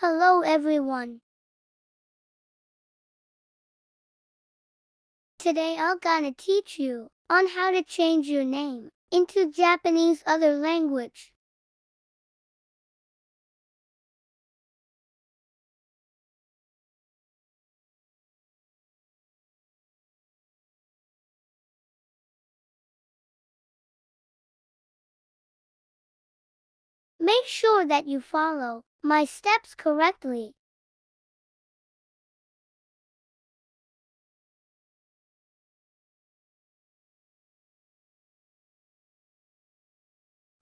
Hello everyone. Today I'm gonna teach you on how to change your name into Japanese other language. Make sure that you follow my steps correctly.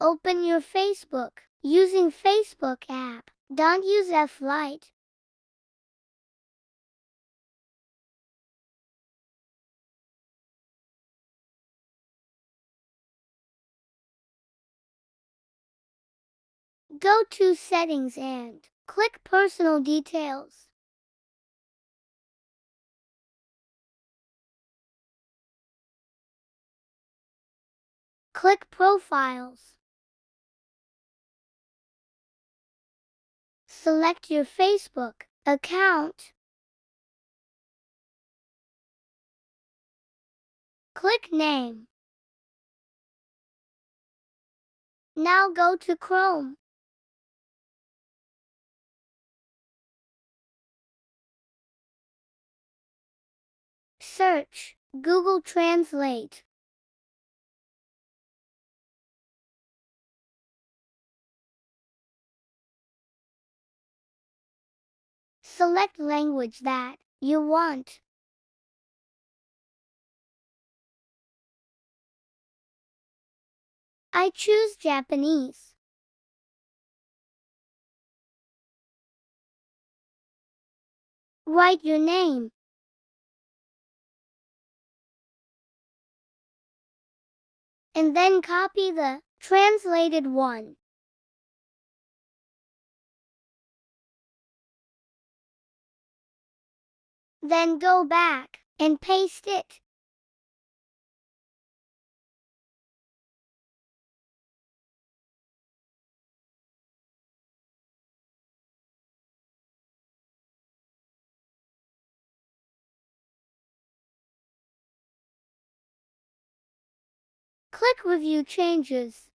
Open your Facebook using Facebook app. Don't use F-Lite. Go to Settings and click Personal Details. Click Profiles. Select your Facebook account. Click Name. Now go to Chrome. Search Google Translate. Select language that you want. I choose Japanese. Write your name. And then copy the translated one. Then go back and paste it. Click Review Changes.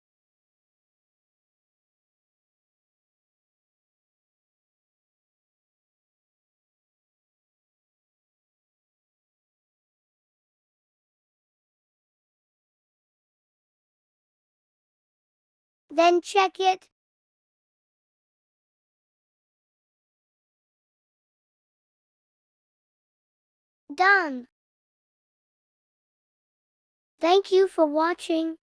Then check it. Done. Thank you for watching.